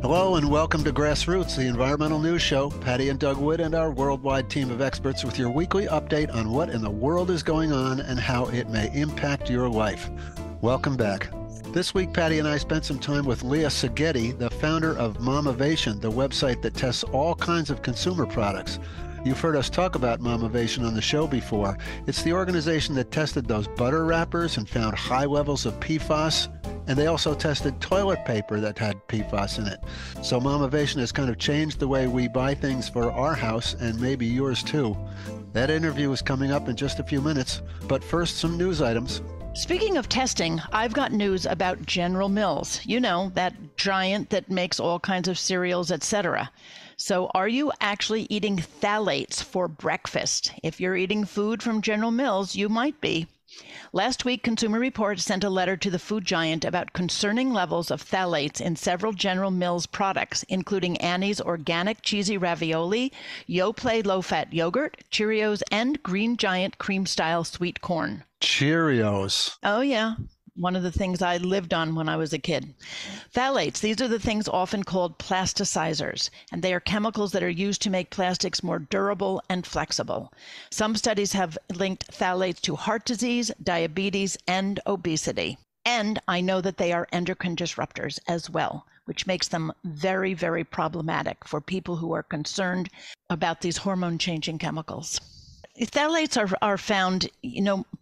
Hello and welcome to Grassroots, the environmental news show. Patty and Doug Wood and our worldwide team of experts with your weekly update on what in the world is going on and how it may impact your life. Welcome back. This week, Patty and I spent some time with Leah Segedie, the founder of Momavation, the website that tests all kinds of consumer products. You've heard us talk about Momavation on the show before. It's the organization that tested those butter wrappers and found high levels of PFAS. And they also tested toilet paper that had PFAS in it. So Momavation has kind of changed the way we buy things for our house and maybe yours too. That interview is coming up in just a few minutes. But first, some news items. Speaking of testing, I've got news about General Mills. You know, that giant that makes all kinds of cereals, etc. So are you actually eating phthalates for breakfast? If you're eating food from General Mills, you might be. Last week, Consumer Reports sent a letter to the food giant about concerning levels of phthalates in several General Mills products, including Annie's organic cheesy ravioli, Yoplait low-fat yogurt, Cheerios, and Green Giant cream-style sweet corn. Cheerios. Oh, yeah. One of the things I lived on when I was a kid. Phthalates, these are the things often called plasticizers, and they are chemicals that are used to make plastics more durable and flexible. Some studies have linked phthalates to heart disease, diabetes, and obesity. And I know that they are endocrine disruptors as well, which makes them very, very problematic for people who are concerned about these hormone-changing chemicals. Phthalates are found,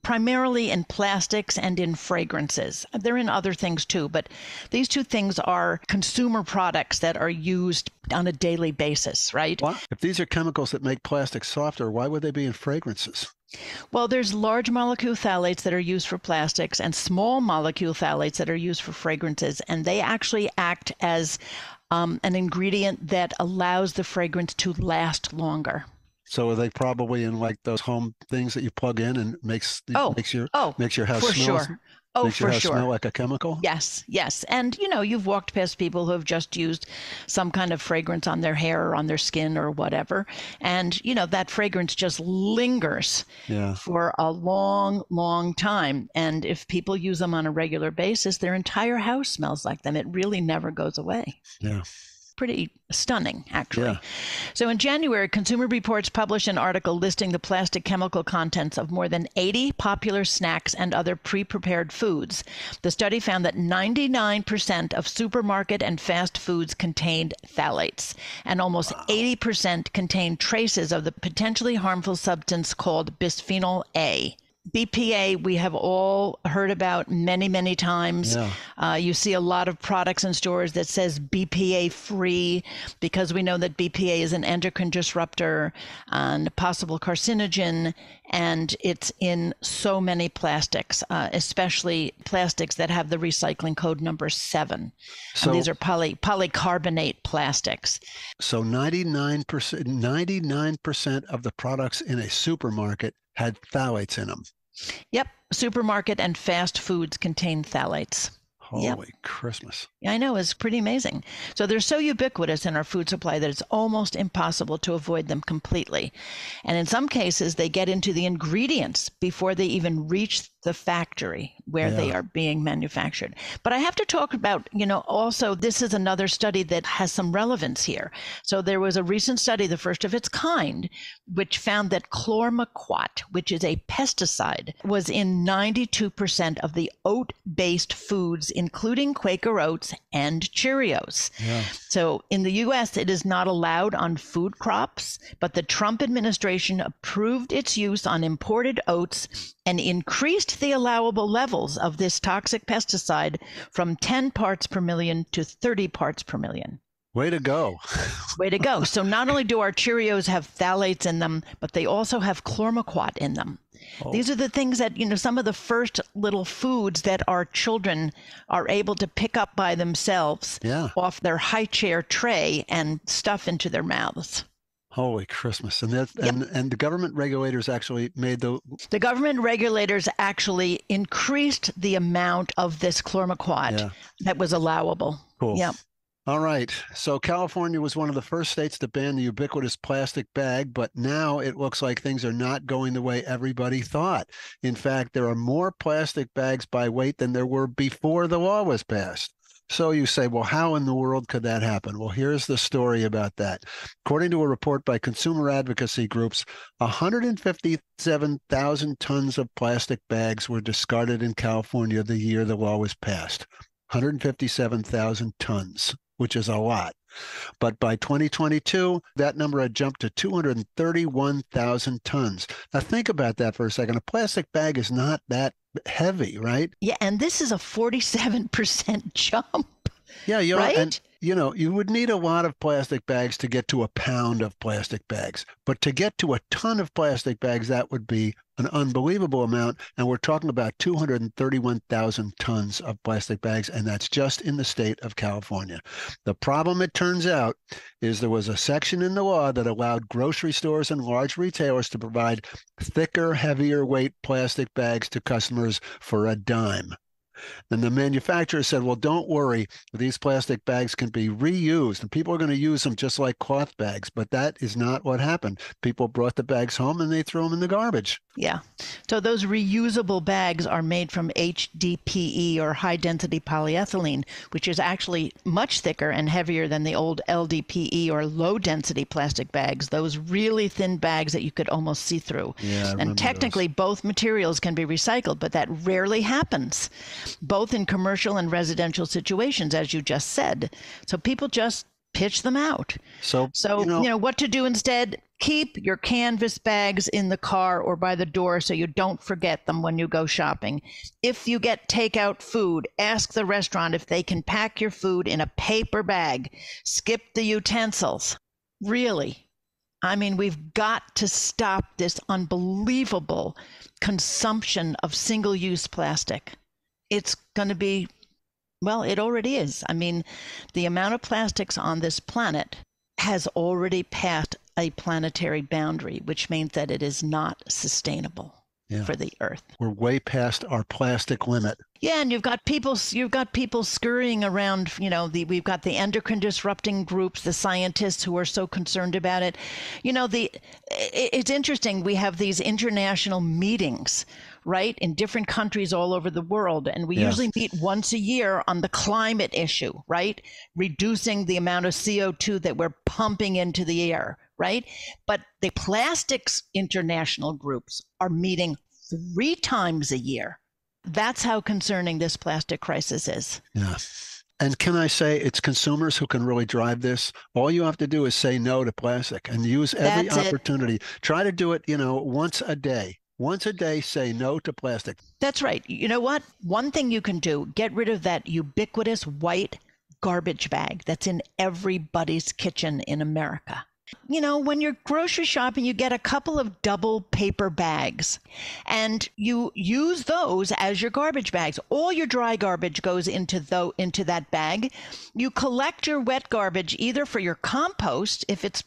primarily in plastics and in fragrances. They're in other things too, but these two things are consumer products that are used on a daily basis, right? What? If these are chemicals that make plastic softer, why would they be in fragrances? Well, there's large molecule phthalates that are used for plastics and small molecule phthalates that are used for fragrances, and they actually act as an ingredient that allows the fragrance to last longer. So are they probably in like those home things that you plug in and makes your house for smell? Sure. Makes your for house sure. smell like a chemical? Yes. And, you've walked past people who have just used some kind of fragrance on their hair or on their skin or whatever. And, that fragrance just lingers for a long, long time. And if people use them on a regular basis, their entire house smells like them. It really never goes away. Yeah. Pretty stunning, actually. Yeah. So in January, Consumer Reports published an article listing the plastic chemical contents of more than 80 popular snacks and other pre-prepared foods. The study found that 99% of supermarket and fast foods contained phthalates, and almost 80% contained traces of the potentially harmful substance called bisphenol A. BPA, we have all heard about many, many times. Yeah. You see a lot of products in stores that says BPA free because we know that BPA is an endocrine disruptor and a possible carcinogen, and it's in so many plastics, especially plastics that have the recycling code number 7. So, and these are polycarbonate plastics. So 99% of the products in a supermarket had phthalates in them. Yep. Supermarket and fast foods contain phthalates. Holy Christmas. I know, it's pretty amazing. So they're so ubiquitous in our food supply that it's almost impossible to avoid them completely. And in some cases, they get into the ingredients before they even reach the factory where they are being manufactured. But I have to talk about, also this is another study that has some relevance here. So there was a recent study, the first of its kind, which found that chlormequat, which is a pesticide, was in 92% of the oat-based foods, including Quaker Oats and Cheerios. Yeah. So in the U.S., it is not allowed on food crops, but the Trump administration approved its use on imported oats and increased the allowable levels of this toxic pesticide from 10 parts per million to 30 parts per million. Way to go. Way to go. So not only do our Cheerios have phthalates in them, but they also have chlormequat in them. Oh. These are the things that, some of the first little foods that our children are able to pick up by themselves off their high chair tray and stuff into their mouths. Holy Christmas. And the government regulators actually made the government regulators actually increased the amount of this chlormequat that was allowable. Cool. Yep. All right. So California was one of the first states to ban the ubiquitous plastic bag, but now it looks like things are not going the way everybody thought. In fact, there are more plastic bags by weight than there were before the law was passed. So you say, well, how in the world could that happen? Well, here's the story about that. According to a report by consumer advocacy groups, 157,000 tons of plastic bags were discarded in California the year the law was passed. 157,000 tons, which is a lot. But by 2022, that number had jumped to 231,000 tons. Now, think about that for a second. A plastic bag is not that heavy, right? Yeah, and this is a 47% jump, Yeah, right? and you would need a lot of plastic bags to get to a pound of plastic bags. But to get to a ton of plastic bags, that would be an unbelievable amount. And we're talking about 231,000 tons of plastic bags, and that's just in the state of California. The problem, it turns out, is there was a section in the law that allowed grocery stores and large retailers to provide thicker, heavier weight plastic bags to customers for a dime. And the manufacturer said, well, don't worry, these plastic bags can be reused and people are going to use them just like cloth bags. But that is not what happened. People brought the bags home and they threw them in the garbage. Yeah. So those reusable bags are made from HDPE, or high density polyethylene, which is actually much thicker and heavier than the old LDPE, or low density plastic bags, those really thin bags that you could almost see through. Yeah, and technically both materials can be recycled, but that rarely happens, both in commercial and residential situations, as you just said. So people just pitch them out. So what to do instead? Keep your canvas bags in the car or by the door so you don't forget them when you go shopping. If you get takeout food, ask the restaurant if they can pack your food in a paper bag. Skip the utensils. Really. I mean, we've got to stop this unbelievable consumption of single-use plastic. It's going to be, well, it already is. I mean, the amount of plastics on this planet has already passed a planetary boundary, which means that it is not sustainable for the Earth. We're way past our plastic limit. Yeah, and you've got people scurrying around. We've got the endocrine disrupting groups, the scientists who are so concerned about it. It's interesting. We have these international meetings, right, in different countries all over the world, and we usually meet once a year on the climate issue, right, reducing the amount of CO2 that we're pumping into the air, right? But the plastics international groups are meeting 3 times a year. That's how concerning this plastic crisis is. Yeah. And can I say, it's consumers who can really drive this. All you have to do is say no to plastic and use every opportunity. Try to do it, once a day. Once a day, say no to plastic. That's right. You know what? One thing you can do, get rid of that ubiquitous white garbage bag that's in everybody's kitchen in America. When you're grocery shopping, you get a couple of double paper bags and you use those as your garbage bags. All your dry garbage goes into that bag. You collect your wet garbage either for your compost, if it's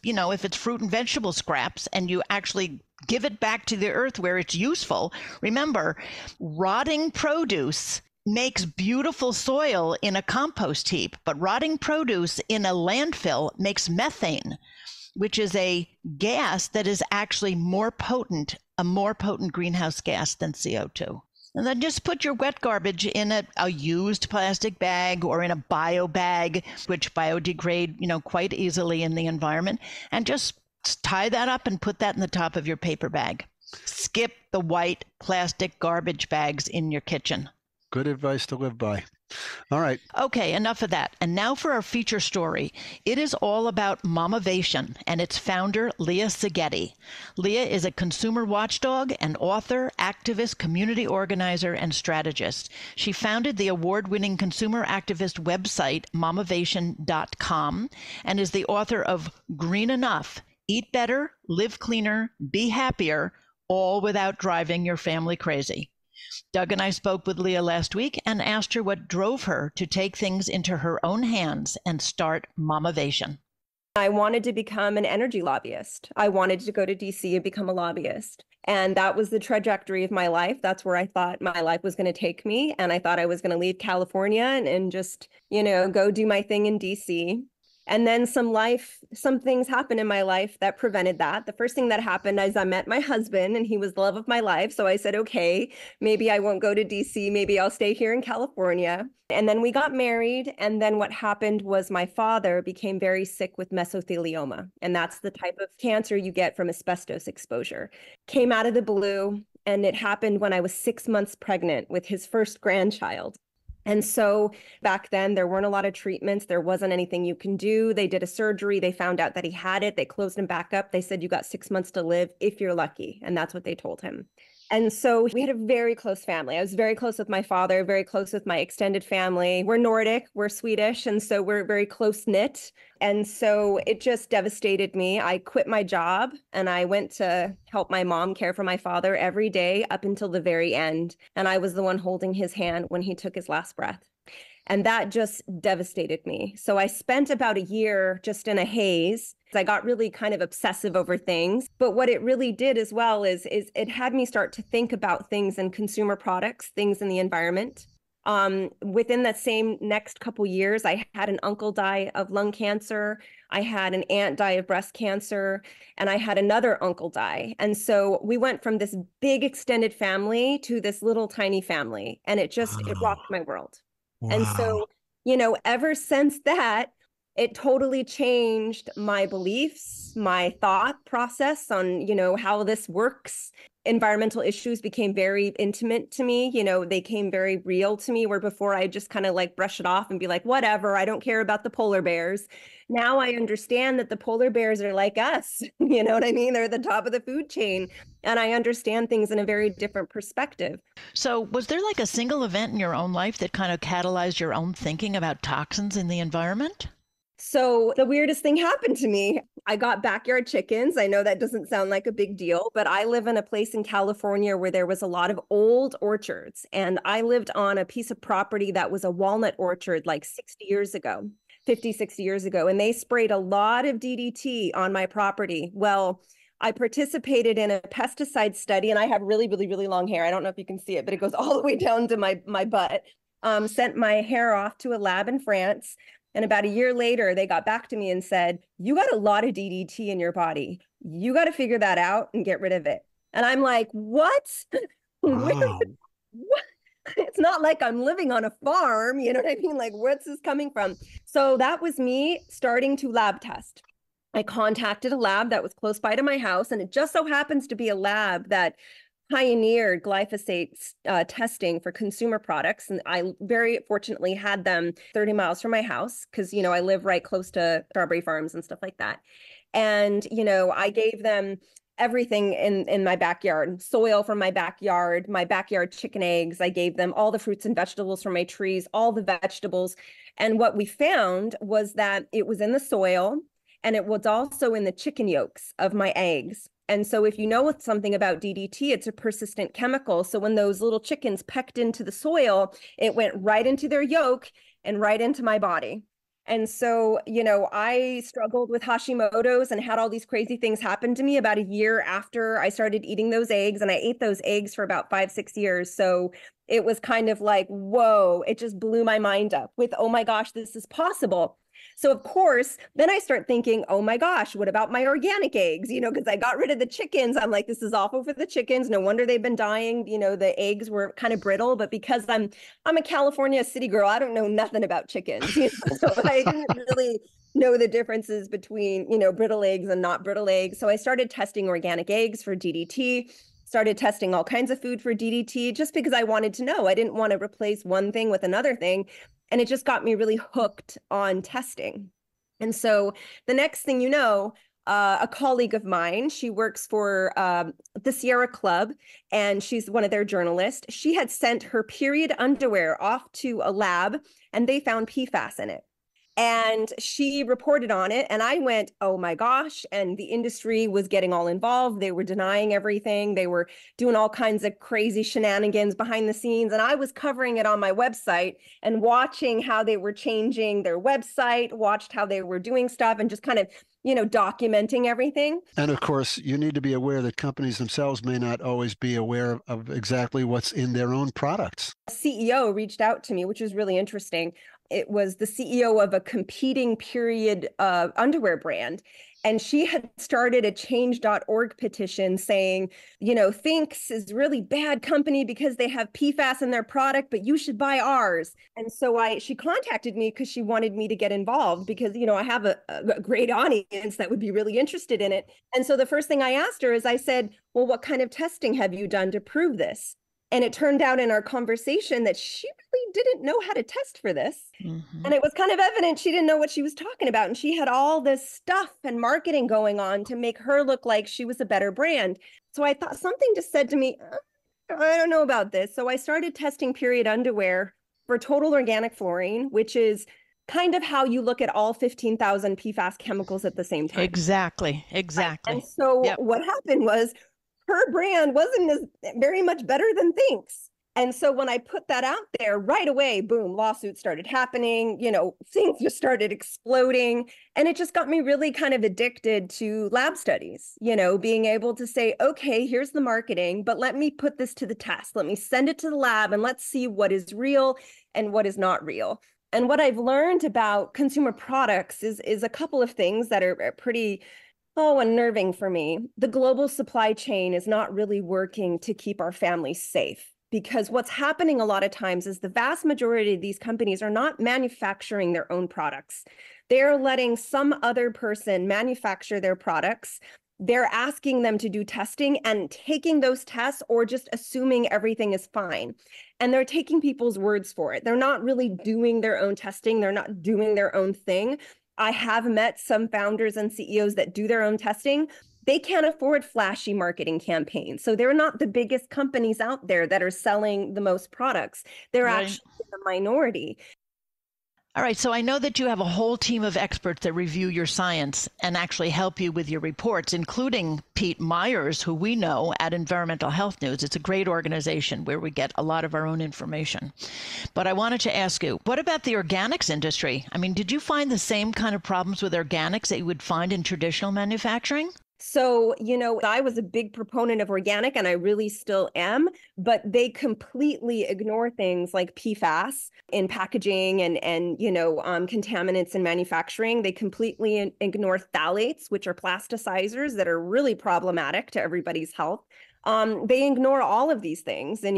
fruit and vegetable scraps, and you actually give it back to the earth where it's useful. Remember, rotting produce makes beautiful soil in a compost heap, but rotting produce in a landfill makes methane, which is a gas that is actually a more potent greenhouse gas than CO2. And then just put your wet garbage in a used plastic bag or in a bio bag, which biodegrade, quite easily in the environment, and just tie that up and put that in the top of your paper bag. Skip the white plastic garbage bags in your kitchen. Good advice to live by. All right. Okay, enough of that. And now for our feature story. It is all about Momavation and its founder, Leah Segedie. Leah is a consumer watchdog, an author, activist, community organizer, and strategist. She founded the award-winning consumer activist website, momavation.com, and is the author of Green Enough: Eat Better, Live Cleaner, Be Happier, all without driving your family crazy. Doug and I spoke with Leah last week and asked her what drove her to take things into her own hands and start Momavation. I wanted to become an energy lobbyist. I wanted to go to DC and become a lobbyist. And that was the trajectory of my life. That's where I thought my life was going to take me. And I thought I was going to leave California and just, go do my thing in DC. And then some things happened in my life that prevented that. The first thing that happened is I met my husband and he was the love of my life. So I said, okay, maybe I won't go to DC. Maybe I'll stay here in California. And then we got married. And then what happened was my father became very sick with mesothelioma. And that's the type of cancer you get from asbestos exposure. Came out of the blue. And it happened when I was 6 months pregnant with his first grandchild. And so back then, there weren't a lot of treatments. There wasn't anything you can do. They did a surgery. They found out that he had it. They closed him back up. They said, you got 6 months to live if you're lucky. And that's what they told him. And so we had a very close family. I was very close with my father, very close with my extended family. We're Nordic, we're Swedish, and so we're very close knit. And so it just devastated me. I quit my job and I went to help my mom care for my father every day up until the very end. And I was the one holding his hand when he took his last breath. And that just devastated me. So I spent about a year just in a haze. I got really kind of obsessive over things. But what it really did as well is it had me start to think about things in consumer products, things in the environment. Within that same next couple years, I had an uncle die of lung cancer. I had an aunt die of breast cancer, and I had another uncle die. And so we went from this big extended family to this little tiny family, and it rocked my world. Wow. And so, ever since that, it totally changed my beliefs, my thought process on, how this works. Environmental issues became very intimate to me. They came very real to me, where before I just kind of like brush it off and be like, whatever, I don't care about the polar bears. Now I understand that the polar bears are like us. You know what I mean? They're at the top of the food chain. And I understand things in a very different perspective. So was there like a single event in your own life that kind of catalyzed your own thinking about toxins in the environment? So the weirdest thing happened to me. I got backyard chickens. I know that doesn't sound like a big deal, but I live in a place in California where there was a lot of old orchards. And I lived on a piece of property that was a walnut orchard like 60 years ago, 50, 60 years ago. And they sprayed a lot of DDT on my property. Well, I participated in a pesticide study, and I have really, really, really long hair. I don't know if you can see it, but it goes all the way down to my butt. Sent my hair off to a lab in France. And about a year later, they got back to me and said, you got a lot of DDT in your body. You got to figure that out and get rid of it. And I'm like, what? Wow. What? It's not like I'm living on a farm. You know what I mean? Like, where's this coming from? So that was me starting to lab test. I contacted a lab that was close by to my house. And it just so happens to be a lab that pioneered glyphosate testing for consumer products. And I very fortunately had them 30 miles from my house because, I live right close to strawberry farms and stuff like that. And, I gave them everything in my backyard, soil from my backyard chicken eggs. I gave them all the fruits and vegetables from my trees, all the vegetables. And what we found was that it was in the soil and it was also in the chicken yolks of my eggs. And so if you know something about DDT, it's a persistent chemical. So when those little chickens pecked into the soil, it went right into their yolk and right into my body. And so, I struggled with Hashimoto's and had all these crazy things happen to me about a year after I started eating those eggs. And I ate those eggs for about 5-6 years. So it was kind of like, whoa, it just blew my mind up with, oh my gosh, this is possible. So of course, then I start thinking, oh my gosh, what about my organic eggs? Because I got rid of the chickens. I'm like, this is awful for the chickens. No wonder they've been dying. The eggs were kind of brittle, but because I'm a California city girl, I don't know nothing about chickens. So I didn't really know the differences between, brittle eggs and not brittle eggs. So I started testing organic eggs for DDT. Started testing all kinds of food for DDT just because I wanted to know. I didn't want to replace one thing with another thing. And it just got me really hooked on testing. And so the next thing you know, a colleague of mine, she works for the Sierra Club, and she's one of their journalists. She had sent her period underwear off to a lab, and they found PFAS in it. And she reported on it, and I went, oh my gosh. And the industry was getting all involved. They were denying everything. They were doing all kinds of crazy shenanigans behind the scenes. And I was covering it on my website and watching how they were changing their website, watched how they were doing stuff, and just kind of, documenting everything. And of course, you need to be aware that companies themselves may not always be aware of exactly what's in their own products. A CEO reached out to me, which was really interesting. It was the CEO of a competing period underwear brand. And she had started a change.org petition saying, Thinx is really bad company because they have PFAS in their product, but you should buy ours. And so she contacted me because she wanted me to get involved because, I have a great audience that would be really interested in it. And so the first thing I asked her is I said, well, what kind of testing have you done to prove this? And it turned out in our conversation that she really didn't know how to test for this. Mm-hmm. And it was kind of evident she didn't know what she was talking about. And she had all this stuff and marketing going on to make her look like she was a better brand. So I thought something just said to me, I don't know about this. So I started testing period underwear for total organic fluorine, which is kind of how you look at all 15,000 PFAS chemicals at the same time. Exactly. And so what happened was her brand wasn't as very much better than Thinx. And so when I put that out there right away, boom, lawsuits started happening, things just started exploding. And it just got me really kind of addicted to lab studies, being able to say, okay, here's the marketing, but let me put this to the test. Let me send it to the lab and let's see what is real and what is not real. And what I've learned about consumer products is a couple of things that are pretty unnerving for me. The global supply chain is not really working to keep our families safe. Because what's happening a lot of times is the vast majority of these companies are not manufacturing their own products. They're letting some other person manufacture their products. They're asking them to do testing and taking those tests or just assuming everything is fine. And they're taking people's words for it. They're not really doing their own testing. They're not doing their own thing. I have met some founders and CEOs that do their own testing. They can't afford flashy marketing campaigns. So they're not the biggest companies out there that are selling the most products. They're actually the minority. All right. So I know that you have a whole team of experts that review your science and actually help you with your reports, including Pete Myers, who we know at Environmental Health News. It's a great organization where we get a lot of our own information. But I wanted to ask you, what about the organics industry? I mean, did you find the same kind of problems with organics that you would find in traditional manufacturing? So, I was a big proponent of organic and I really still am, but they completely ignore things like PFAS in packaging and contaminants in manufacturing. They completely ignore phthalates, which are plasticizers that are really problematic to everybody's health. They ignore all of these things. And,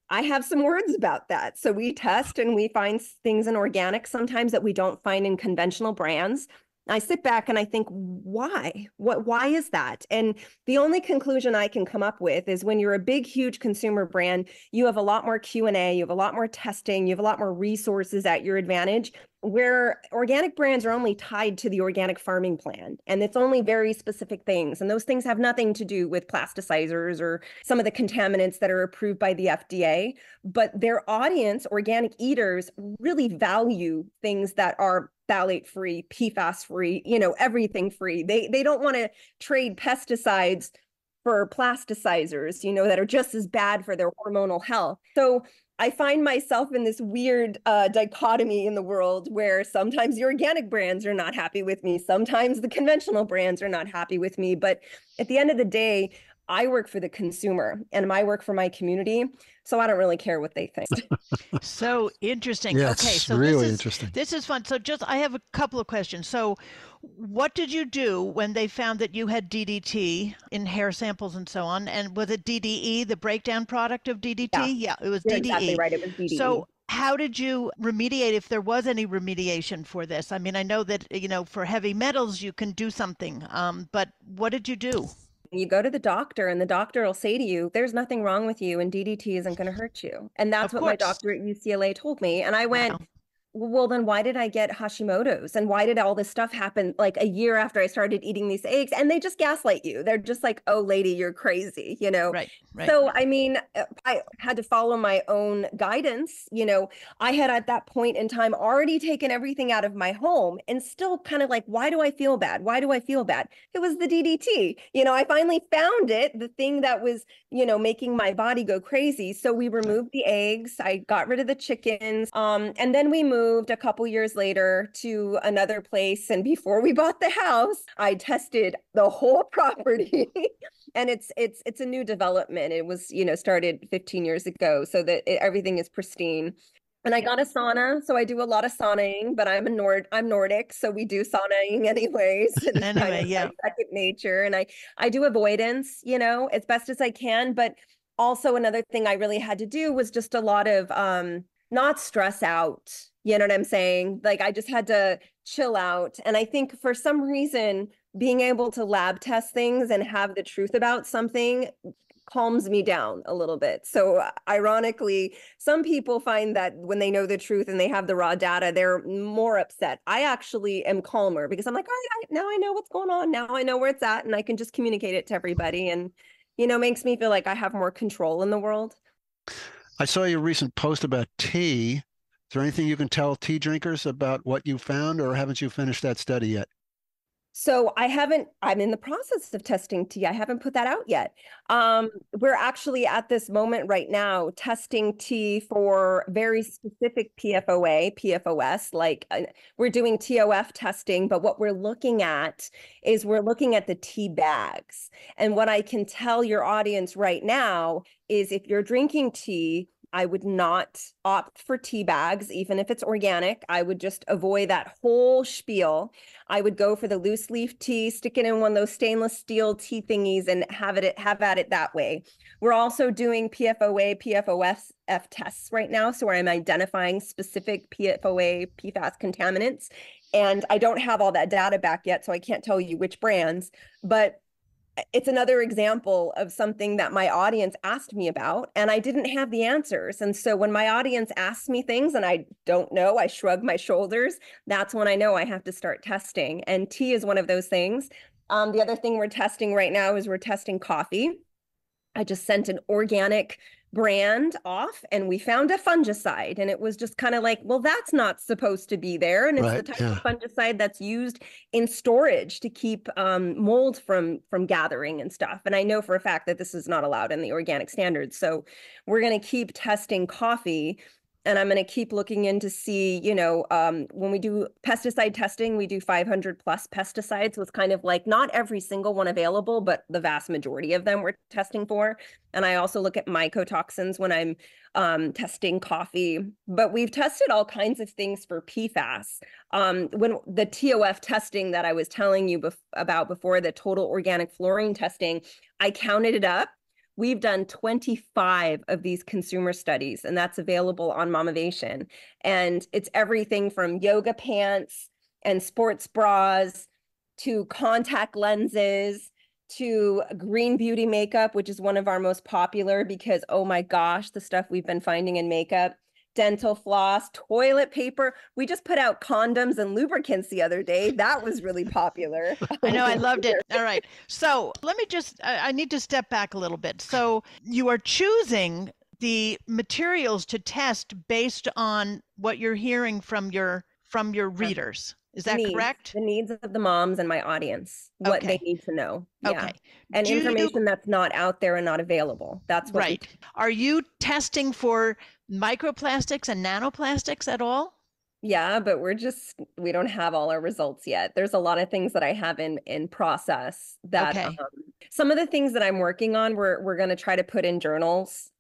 I have some words about that. So we test and we find things in organic sometimes that we don't find in conventional brands. I sit back and I think, why? Why is that? And the only conclusion I can come up with is when you're a big, huge consumer brand, you have a lot more Q&A, you have a lot more testing, you have a lot more resources at your advantage, where organic brands are only tied to the organic farming plan. And it's only very specific things. And those things have nothing to do with plasticizers or some of the contaminants that are approved by the FDA. But their audience, organic eaters, really value things that are phthalate free, PFAS free, everything free. They don't want to trade pesticides for plasticizers, that are just as bad for their hormonal health. So I find myself in this weird dichotomy in the world where sometimes the organic brands are not happy with me. Sometimes the conventional brands are not happy with me. But at the end of the day, I work for the consumer and I work for my community. So I don't really care what they think. So interesting. Yeah, okay, it's so really interesting. This is fun. So I have a couple of questions. So what did you do when they found that you had DDT in hair samples and so on? And was it DDE, the breakdown product of DDT? Yeah, it was You're DDE. exactly right. It was DDE. So how did you remediate, if there was any remediation for this? I mean, I know that, for heavy metals, you can do something, but what did you do? You go to the doctor and the doctor will say to you, there's nothing wrong with you and DDT isn't going to hurt you. And that's what my doctor at UCLA told me. And I went, well, then why did I get Hashimoto's? And why did all this stuff happen like a year after I started eating these eggs? And they just gaslight you. They're just like, oh, lady, you're crazy, Right. So, I mean, I had to follow my own guidance. I had at that point in time already taken everything out of my home and still kind of like, why do I feel bad? Why do I feel bad? It was the DDT. I finally found it, the thing that was, making my body go crazy. So we removed the eggs. I got rid of the chickens. And then we moved a couple years later to another place. And before we bought the house, I tested the whole property. And it's a new development. It was, started 15 years ago, so that everything is pristine. And I got a sauna, so I do a lot of saunaing, but I'm Nordic, so we do saunaing anyways. And it's kind Anyway, of yeah. like second nature. And I do avoidance, as best as I can. But also another thing I really had to do was just a lot of not stress out. You know what I'm saying? Like I just had to chill out. And I think for some reason, being able to lab test things and have the truth about something calms me down a little bit. So ironically, some people find that when they know the truth and they have the raw data, they're more upset. I actually am calmer because I'm like, all right, now I know what's going on. Now I know where it's at and I can just communicate it to everybody. And, makes me feel like I have more control in the world. I saw your recent post about tea. Is there anything you can tell tea drinkers about what you found, or haven't you finished that study yet? So I'm in the process of testing tea. I haven't put that out yet. We're actually at this moment right now testing tea for very specific PFOA, PFOS, like we're doing TOF testing, but what we're looking at is we're looking at the tea bags. And what I can tell your audience right now is if you're drinking tea, I would not opt for tea bags, even if it's organic. I would just avoid that whole spiel. I would go for the loose leaf tea, stick it in one of those stainless steel tea thingies and have at it that way. We're also doing PFOA, PFOS tests right now. So I'm identifying specific PFOA, PFAS contaminants. And I don't have all that data back yet, so I can't tell you which brands, but it's another example of something that my audience asked me about and I didn't have the answers. And so when my audience asks me things and I don't know, I shrug my shoulders. That's when I know I have to start testing. And tea is one of those things. The other thing we're testing right now is we're testing coffee. I just sent an organic brand off and we found a fungicide and it was just kind of like, well, that's not supposed to be there. And it's the Right. type Yeah. of fungicide that's used in storage to keep mold from gathering and stuff. And I know for a fact that this is not allowed in the organic standards. So we're going to keep testing coffee and I'm going to keep looking in to see, when we do pesticide testing, we do 500 plus pesticides. So it's kind of like not every single one available, but the vast majority of them we're testing for. And I also look at mycotoxins when I'm testing coffee. But we've tested all kinds of things for PFAS. When the TOF testing that I was telling you about before, the total organic fluorine testing, I counted it up. We've done 25 of these consumer studies, and that's available on Momavation. And it's everything from yoga pants and sports bras to contact lenses to green beauty makeup, which is one of our most popular because, oh my gosh, the stuff we've been finding in makeup, dental floss, toilet paper. We just put out condoms and lubricants the other day. That was really popular. I know, I loved it. All right. So let me just, I need to step back a little bit. So you are choosing the materials to test based on what you're hearing from your readers. Is that correct? The needs of the moms and my audience, what they need to know. Yeah. Okay. And information that's not out there and not available. That's what right. Are you testing for microplastics and nanoplastics at all? Yeah, but we don't have all our results yet. There's a lot of things that I have in process that some of the things that I'm working on, we're going to try to put in journals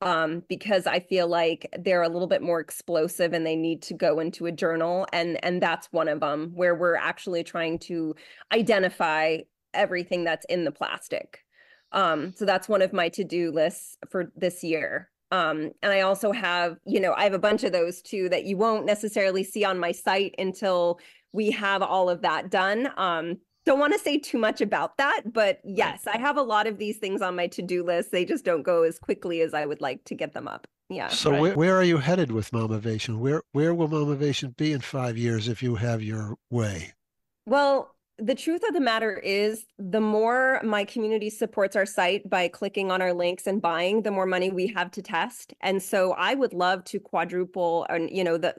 because I feel like they're a little bit more explosive and they need to go into a journal. And that's one of them where we're actually trying to identify everything that's in the plastic. So that's one of my to-do lists for this year. And I also have, I have a bunch of those too that you won't necessarily see on my site until we have all of that done. Don't want to say too much about that, but yes, I have a lot of these things on my to-do list. They just don't go as quickly as I would like to get them up. Yeah. So where are you headed with Momavation? Where will Momavation be in 5 years if you have your way? Well, the truth of the matter is the more my community supports our site by clicking on our links and buying, the more money we have to test. And so I would love to quadruple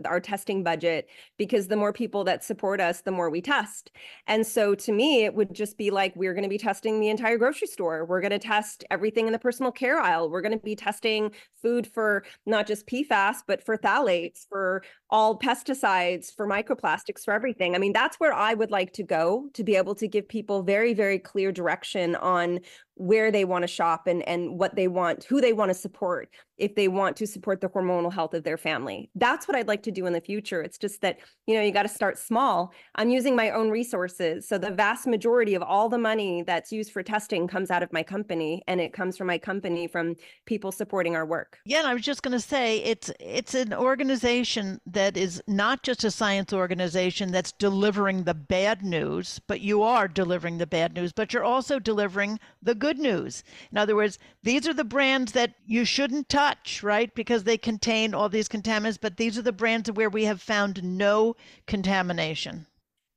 our testing budget because the more people that support us, the more we test. And so to me, it would just be like, we're going to be testing the entire grocery store. We're going to test everything in the personal care aisle. We're going to be testing food for not just PFAS, but for phthalates, for all pesticides, for microplastics, for everything. I mean, that's where I would like to go to be able to give people very, very clear direction on where they want to shop and what they want, who they want to support, if they want to support the hormonal health of their family. That's what I'd like to do in the future. It's just that, you got to start small. I'm using my own resources. So the vast majority of all the money that's used for testing comes out of my company, and it comes from my company, from people supporting our work. Yeah, and I was just going to say, it's an organization that is not just a science organization that's delivering the bad news, but you are delivering the bad news, but you're also delivering the good news. In other words, these are the brands that you shouldn't touch, right? Because they contain all these contaminants, but these are the brands where we have found no contamination.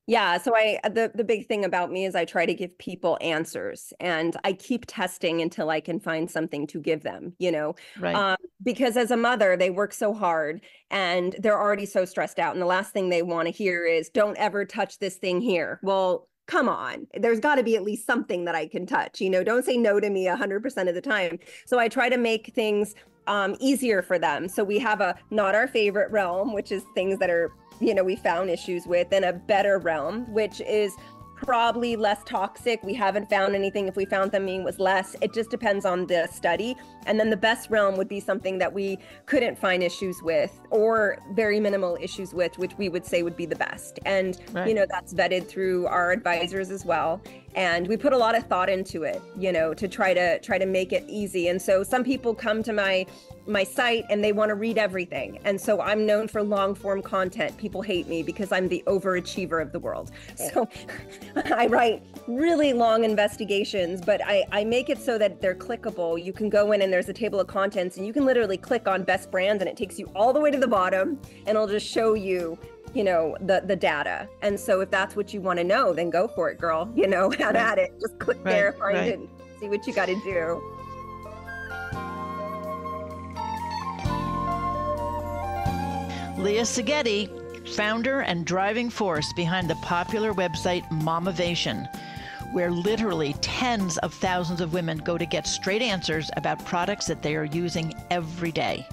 Yeah, so the big thing about me is I try to give people answers, and I keep testing until I can find something to give them, Right. Because as a mother, they work so hard and they're already so stressed out. And the last thing they want to hear is, don't ever touch this thing here. Well, come on, there's got to be at least something that I can touch, don't say no to me 100% of the time. So I try to make things easier for them. So we have a not our favorite realm, which is things that are we found issues with, and a better realm, which is probably less toxic. We haven't found anything. If we found something, it was less. It just depends on the study. And then the best realm would be something that we couldn't find issues with, or very minimal issues with, which we would say would be the best. And, right. That's vetted through our advisors as well. And we put a lot of thought into it, to try to make it easy. And so some people come to my site and they want to read everything. And so I'm known for long form content. People hate me because I'm the overachiever of the world. So I write really long investigations, but I make it so that they're clickable. You can go in and there's a table of contents, and you can literally click on best brands, and it takes you all the way to the bottom, and it'll just show you the data. And so if that's what you want to know, then go for it, girl. Have at it. Just click there, find it, and see what you got to do. Leah Segedie, founder and driving force behind the popular website Momavation, where literally tens of thousands of women go to get straight answers about products that they are using every day.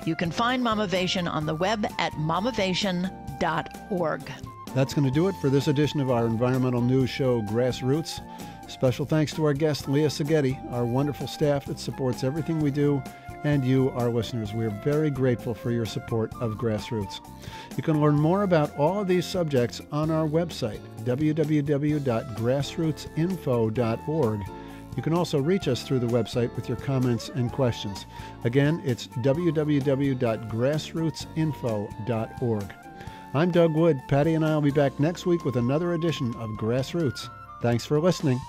You can find Momavation on the web at momavation.org. That's going to do it for this edition of our environmental news show, Grassroots. Special thanks to our guest, Leah Segedie, our wonderful staff that supports everything we do, and you, our listeners. We are very grateful for your support of Grassroots. You can learn more about all of these subjects on our website, www.grassrootsinfo.org. You can also reach us through the website with your comments and questions. Again, it's www.grassrootsinfo.org. I'm Doug Wood. Patty and I will be back next week with another edition of Grassroots. Thanks for listening.